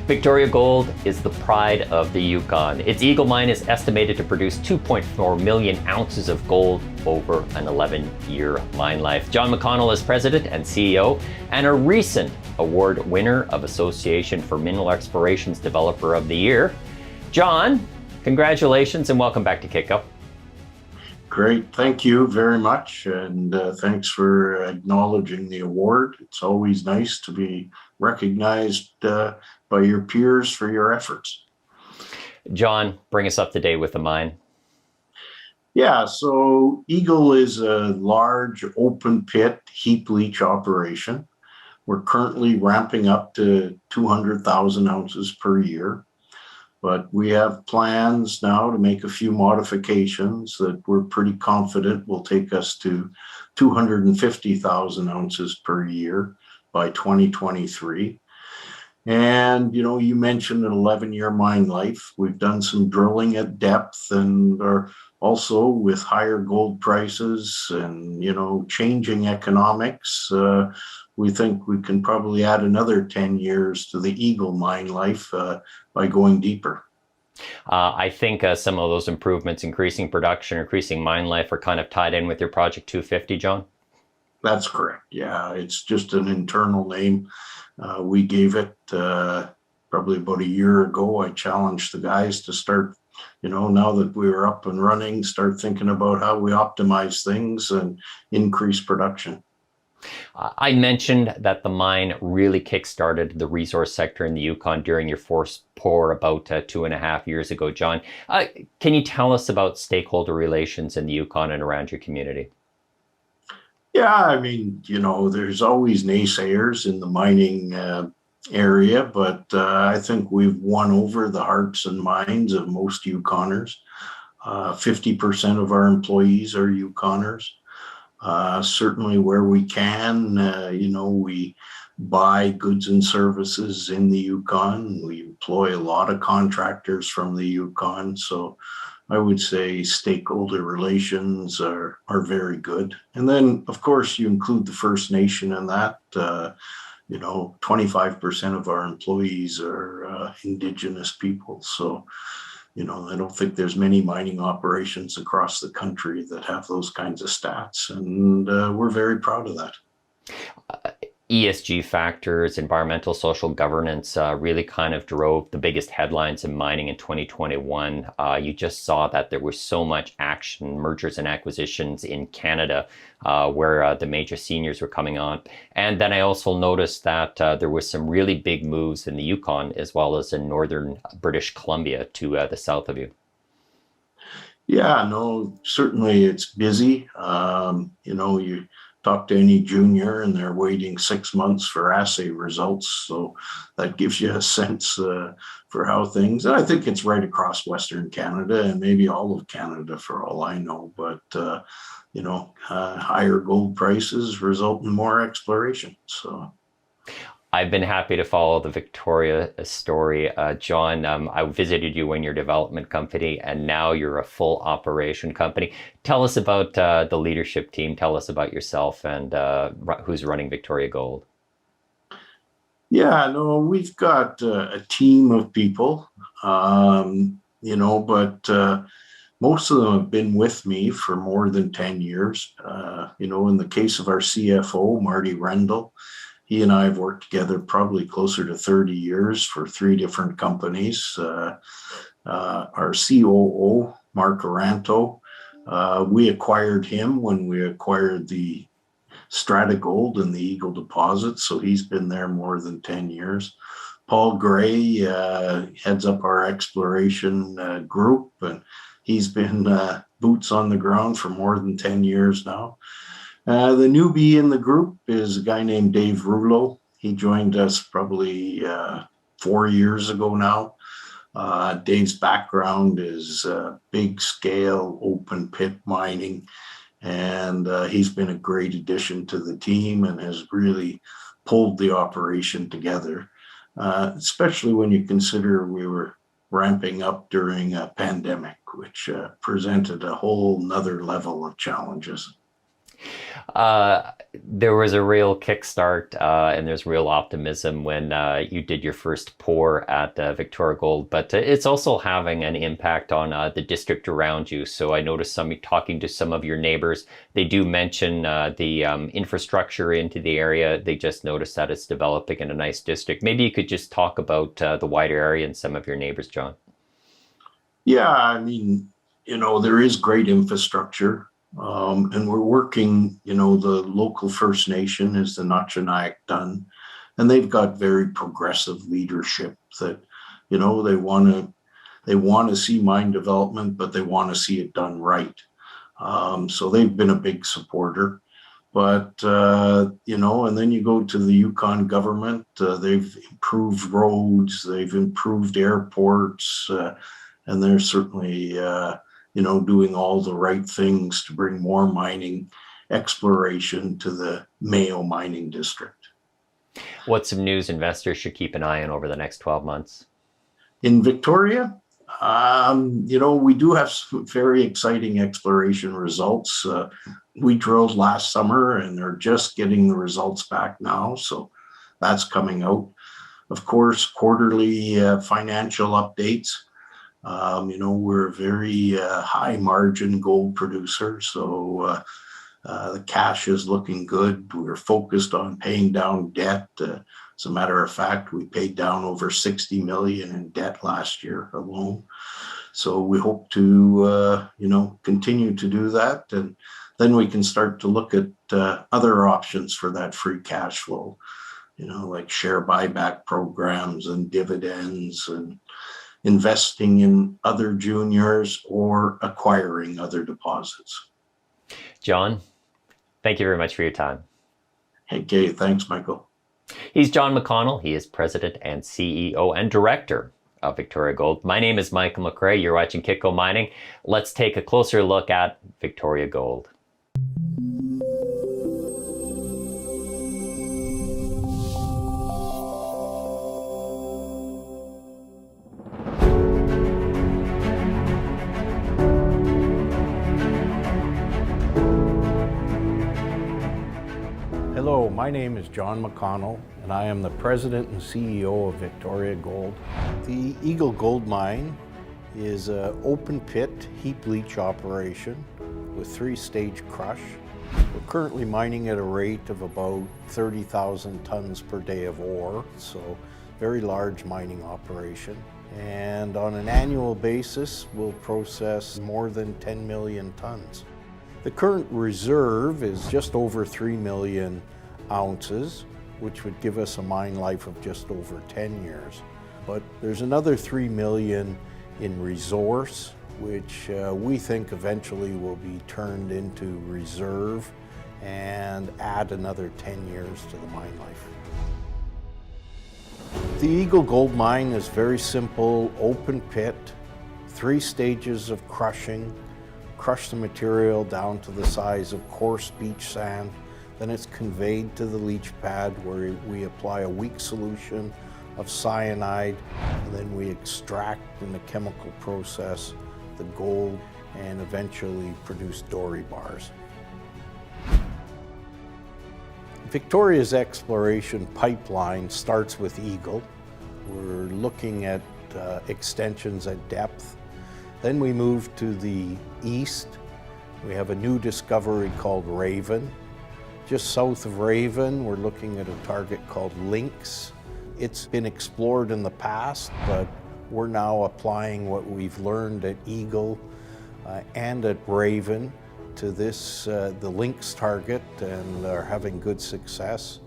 Victoria Gold is the pride of the Yukon. Its Eagle Mine is estimated to produce 2.4 million ounces of gold over an 11-year mine life. John Mcconnell is president and CEO, and a recent award winner of Association for Mineral Exploration's Developer of the Year. John, congratulations and welcome back to Kitco. Great, thank you very much, and thanks for acknowledging the award. It's always nice to be recognized by your peers for your efforts. John, bring us up to date with the mine. Yeah, so Eagle is a large open pit heap leach operation. We're currently ramping up to 200,000 ounces per year. But we have plans now to make a few modifications that we're pretty confident will take us to 250,000 ounces per year by 2023. And, you mentioned an 11-year mine life. We've done some drilling at depth and are also with higher gold prices and, changing economics. We think we can probably add another 10 years to the Eagle mine life by going deeper. I think some of those improvements, increasing production, increasing mine life, are kind of tied in with your Project 250, John? That's correct. Yeah, it's just an internal name. We gave it probably about a year ago. I challenged the guys to start, now that we were up and running, start thinking about how we optimize things and increase production. I mentioned that the mine really kick-started the resource sector in the Yukon during your first pour about 2.5 years ago, John. Can you tell us about stakeholder relations in the Yukon and around your community? Yeah, there's always naysayers in the mining area, but I think we've won over the hearts and minds of most Yukoners. 50% of our employees are Yukoners. Certainly where we can, we buy goods and services in the Yukon. We employ a lot of contractors from the Yukon. So I would say stakeholder relations are very good. And then, of course, you include the First Nation in that. 25% of our employees are Indigenous people. So I don't think there's many mining operations across the country that have those kinds of stats, and we're very proud of that. ESG factors, environmental, social governance, really kind of drove the biggest headlines in mining in 2021. You just saw that there was so much action, mergers and acquisitions in Canada, where the major seniors were coming on. And then I also noticed that there was some really big moves in the Yukon as well as in northern British Columbia to the south of you. Yeah, no, certainly it's busy. You talk to any junior and they're waiting 6 months for assay results. So that gives you a sense for how things, and I think it's right across Western Canada and maybe all of Canada for all I know, but higher gold prices result in more exploration. So I've been happy to follow the Victoria story. John, I visited you in your development company, and now you're a full operation company. Tell us about the leadership team. Tell us about yourself and who's running Victoria Gold. Yeah, no, we've got a team of people, but most of them have been with me for more than 10 years. In the case of our CFO, Marty Rendell, he and I have worked together probably closer to 30 years for 3 different companies. Our COO, Mark Aranto, we acquired him when we acquired the Strata Gold and the Eagle deposit, so he's been there more than 10 years. Paul Gray heads up our exploration group, and he's been boots on the ground for more than 10 years now. The newbie in the group is a guy named Dave Rouleau. He joined us probably 4 years ago now. Dave's background is big scale open pit mining, and he's been a great addition to the team and has really pulled the operation together, especially when you consider we were ramping up during a pandemic, which presented a whole nother level of challenges. There was a real kickstart and there's real optimism when you did your first pour at Victoria Gold, but it's also having an impact on the district around you. So I noticed talking to some of your neighbors, they do mention the infrastructure into the area. They just noticed that it's developing in a nice district. Maybe you could just talk about the wider area and some of your neighbors, John. Yeah, I mean, there is great infrastructure. And we're working, the local First Nation is the Notchanayak-Dun, and they've got very progressive leadership that, they want to see mine development, but they want to see it done right. So they've been a big supporter. But, and then you go to the Yukon government, they've improved roads, they've improved airports, and they're certainly, doing all the right things to bring more mining exploration to the Mayo mining district. What's some news investors should keep an eye on over the next 12 months? In Victoria, we do have some very exciting exploration results. We drilled last summer and they're just getting the results back now. So that's coming out. Of course, quarterly financial updates. We're a very high margin gold producer. So the cash is looking good. We're focused on paying down debt. As a matter of fact, we paid down over 60 million in debt last year alone. So we hope to, continue to do that. And then we can start to look at other options for that free cash flow, like share buyback programs and dividends and investing in other juniors or acquiring other deposits. John, thank you very much for your time. Okay, thanks, Michael. He's John Mcconnell. He is President and CEO and Director of Victoria Gold. My name is Michael McRae. You're watching Kitco Mining. Let's take a closer look at Victoria Gold. Hello, my name is John Mcconnell, and I am the President and CEO of Victoria Gold. The Eagle Gold Mine is an open pit heap leach operation with 3-stage crush. We're currently mining at a rate of about 30,000 tons per day of ore, so very large mining operation. And on an annual basis, we'll process more than 10 million tons. The current reserve is just over 3 million ounces, which would give us a mine life of just over 10 years. But there's another 3 million in resource, which we think eventually will be turned into reserve and add another 10 years to the mine life. The Eagle Gold Mine is very simple, open pit, 3 stages of crushing. Crush the material down to the size of coarse beach sand. Then it's conveyed to the leach pad where we apply a weak solution of cyanide, and then we extract in the chemical process the gold and eventually produce dory bars. Victoria's exploration pipeline starts with Eagle. We're looking at extensions at depth. Then we move to the east. We have a new discovery called Raven. Just south of Raven, we're looking at a target called Lynx. It's been explored in the past, but we're now applying what we've learned at Eagle and at Raven to this, the Lynx target, and are having good success.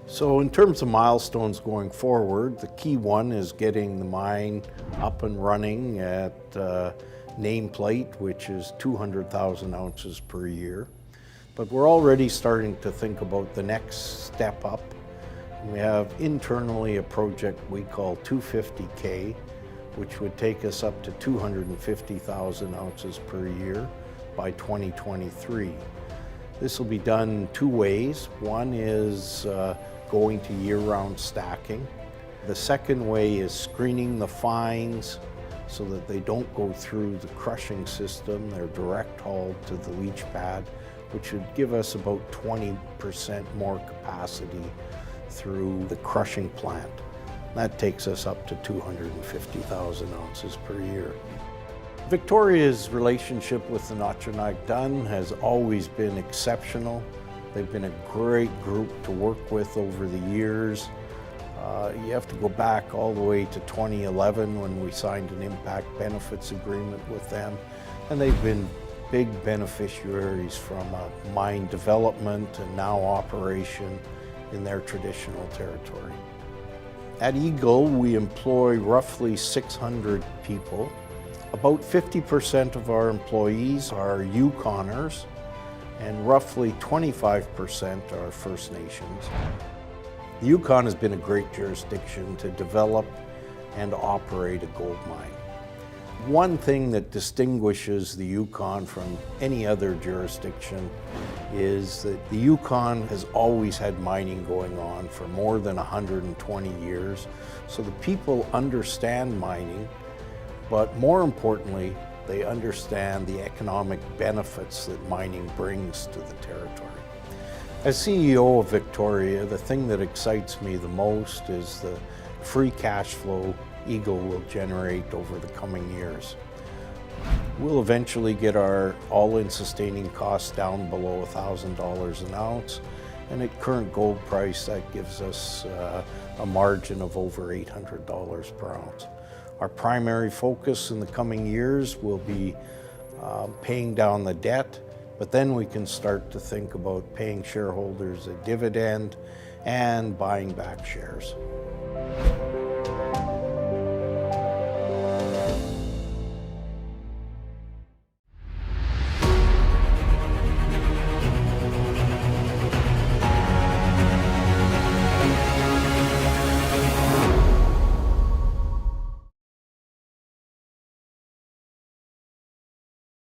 So in terms of milestones going forward, the key one is getting the mine up and running at nameplate, which is 200,000 ounces per year. But we're already starting to think about the next step up. We have internally a project we call 250K, which would take us up to 250,000 ounces per year by 2023. This will be done 2 ways. One is going to year-round stacking. The second way is screening the fines so that they don't go through the crushing system. They're direct hauled to the leach pad, which would give us about 20% more capacity through the crushing plant. That takes us up to 250,000 ounces per year. Victoria's relationship with the Natchez-Nag-Dun has always been exceptional. They've been a great group to work with over the years. You have to go back all the way to 2011 when we signed an impact benefits agreement with them, and they've been big beneficiaries from mine development and now operation in their traditional territory. At Eagle, we employ roughly 600 people. About 50% of our employees are Yukoners, and roughly 25% are First Nations. The Yukon has been a great jurisdiction to develop and operate a gold mine. One thing that distinguishes the Yukon from any other jurisdiction is that the Yukon has always had mining going on for more than 120 years. So the people understand mining, but more importantly, they understand the economic benefits that mining brings to the territory. As CEO of Victoria, the thing that excites me the most is the free cash flow Eagle will generate over the coming years. We'll eventually get our all-in sustaining costs down below $1,000 an ounce, and at current gold price, that gives us a margin of over $800 per ounce. Our primary focus in the coming years will be paying down the debt, but then we can start to think about paying shareholders a dividend and buying back shares.